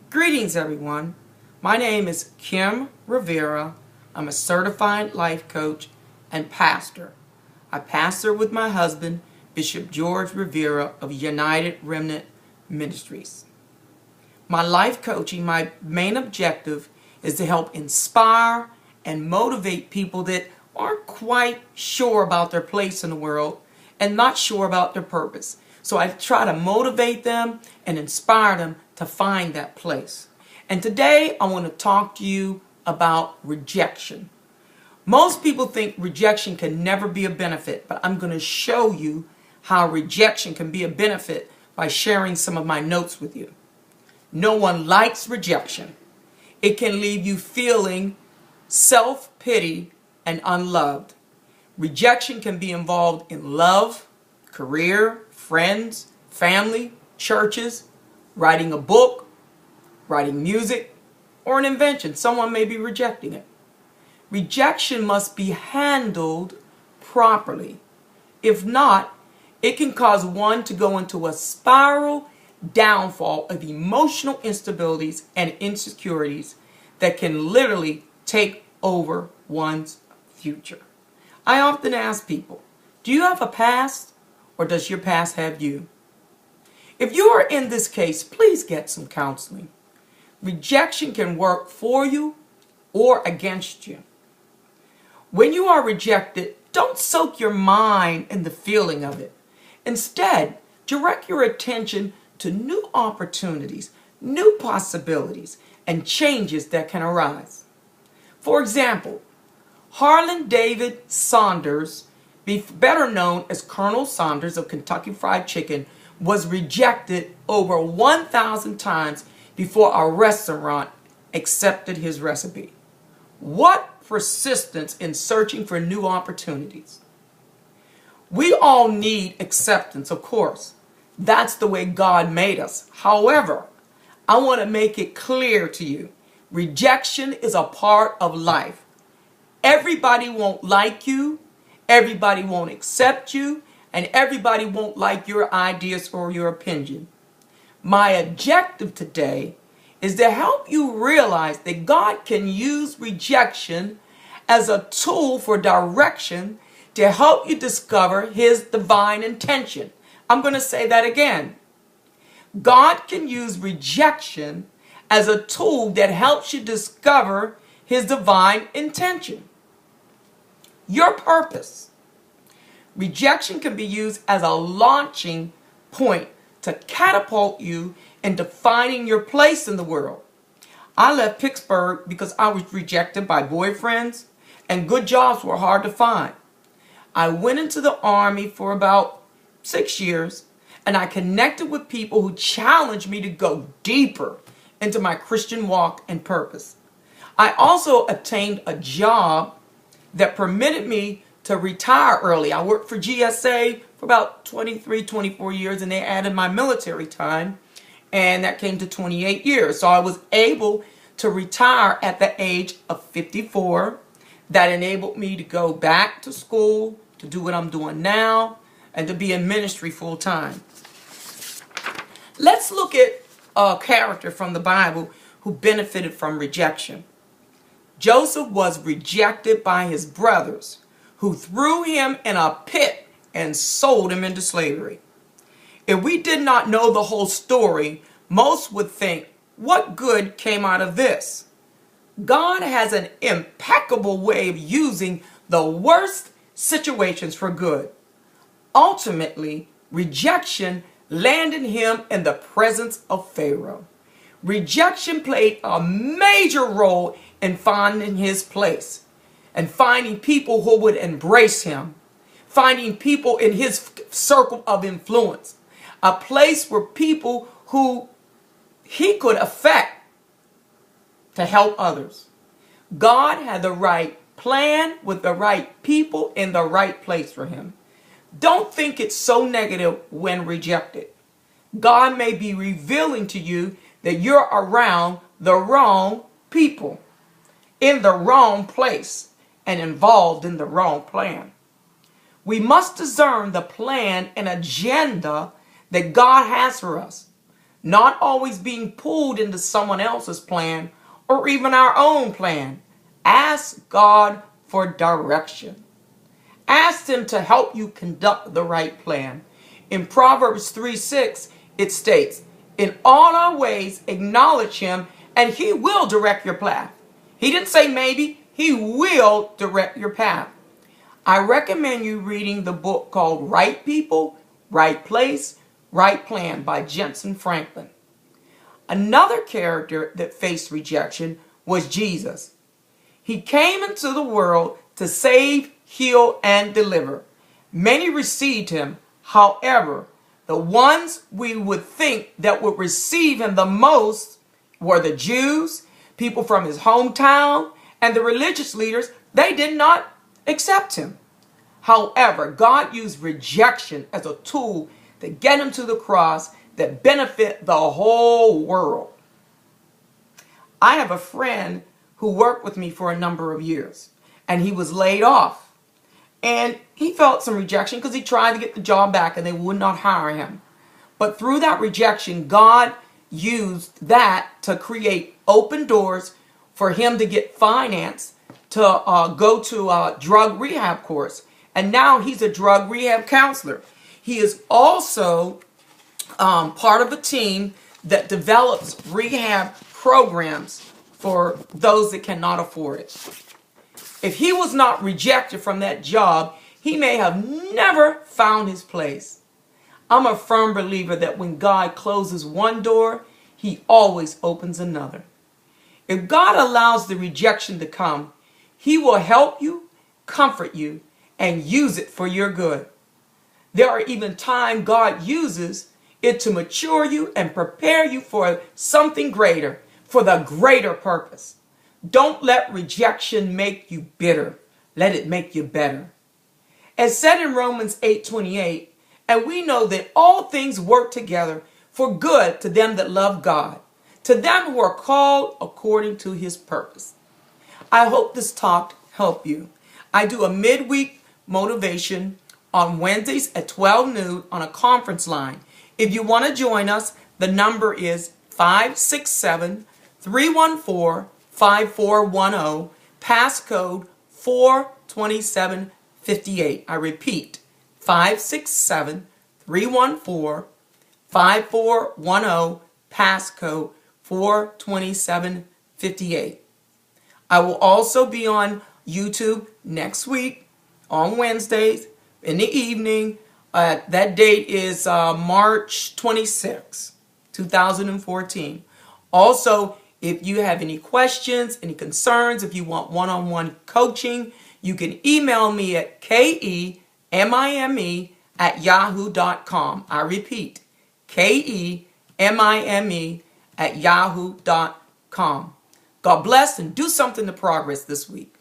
Greetings, everyone. My name is Kim Rivera. I'm a certified life coach and pastor. I pastor with my husband, Bishop George Rivera of United Remnant Ministries. My life coaching, my main objective is to help inspire and motivate people that aren't quite sure about their place in the world and not sure about their purpose. So I try to motivate them and inspire them to find that place. And today I want to talk to you about rejection. Most people think rejection can never be a benefit, but I'm going to show you how rejection can be a benefit by sharing some of my notes with you. No one likes rejection. It can leave you feeling self-pity and unloved. Rejection can be involved in love, career, friends, family, churches, writing a book, writing music, or an invention. Someone may be rejecting it. Rejection must be handled properly. If not, it can cause one to go into a spiral downfall of emotional instabilities and insecurities that can literally take over one's future. I often ask people, do you have a past or does your past have you? If you are in this case, please get some counseling. Rejection can work for you or against you. When you are rejected, don't soak your mind in the feeling of it. Instead, direct your attention to new opportunities, new possibilities, and changes that can arise. For example, Harlan David Saunders, better known as Colonel Saunders of Kentucky Fried Chicken, was rejected over 1,000 times before a restaurant accepted his recipe. What persistence in searching for new opportunities. We all need acceptance, of course. That's the way God made us. However, I want to make it clear to you, rejection is a part of life. Everybody won't like you, everybody won't accept you, and everybody won't like your ideas or your opinion. My objective today is to help you realize that God can use rejection as a tool for direction to help you discover His divine intention. I'm going to say that again. God can use rejection as a tool that helps you discover His divine intention. Your purpose. Rejection can be used as a launching point to catapult you into finding your place in the world. I left Pittsburgh because I was rejected by boyfriends and good jobs were hard to find. I went into the Army for about 6 years and I connected with people who challenged me to go deeper into my Christian walk and purpose. I also obtained a job that permitted me to retire early. I worked for GSA for about 23, 24 years and they added my military time and that came to 28 years. So I was able to retire at the age of 54. That enabled me to go back to school, to do what I'm doing now, and to be in ministry full time. Let's look at a character from the Bible who benefited from rejection. Joseph was rejected by his brothers, who threw him in a pit and sold him into slavery. If we did not know the whole story, most would think, what good came out of this? God has an impeccable way of using the worst situations for good. Ultimately, rejection landed him in the presence of Pharaoh. Rejection played a major role in finding his place and finding people who would embrace him, finding people in his circle of influence, a place where people who he could affect to help others. God had the right plan with the right people in the right place for him. Don't think it's so negative when rejected. God may be revealing to you that you're around the wrong people, in the wrong place, and involved in the wrong plan. We must discern the plan and agenda that God has for us. not always being pulled into someone else's plan or even our own plan. Ask God for direction. Ask Him to help you conduct the right plan. In Proverbs 3:6, it states, "In all our ways acknowledge Him, and He will direct your path." He didn't say maybe, He will direct your path. I recommend you reading the book called Right People, Right Place, Right Plan by Jensen Franklin. Another character that faced rejection was Jesus. He came into the world to save, heal, and deliver. Many received Him. However, the ones we would think that would receive Him the most were the Jews, people from His hometown, and the religious leaders. They did not accept Him. However, God used rejection as a tool to get Him to the cross that benefit the whole world. I have a friend who worked with me for a number of years, and he was laid off. And he felt some rejection because he tried to get the job back and they would not hire him. But through that rejection, God used that to create open doors for him to get finance to go to a drug rehab course. And now he's a drug rehab counselor. He is also part of a team that develops rehab programs for those that cannot afford it. If he was not rejected from that job, he may have never found his place. I'm a firm believer that when God closes one door, He always opens another. If God allows the rejection to come, He will help you, comfort you, and use it for your good. There are even times God uses it to mature you and prepare you for something greater, for the greater purpose. Don't let rejection make you bitter. Let it make you better. As said in Romans 8:28, and we know that all things work together for good to them that love God, to them who are called according to His purpose. I hope this talk helped you. I do a midweek motivation on Wednesdays at 12 noon on a conference line. If you want to join us, the number is 567-314-5410, passcode 42758. I repeat, 567-314-5410, passcode 42758. I will also be on YouTube next week on Wednesdays in the evening. That date is March 26, 2014. Also, if you have any questions, any concerns, if you want one-on-one coaching, you can email me at kemime@yahoo.com. I repeat, kemime@yahoo.com. God bless and do something to progress this week.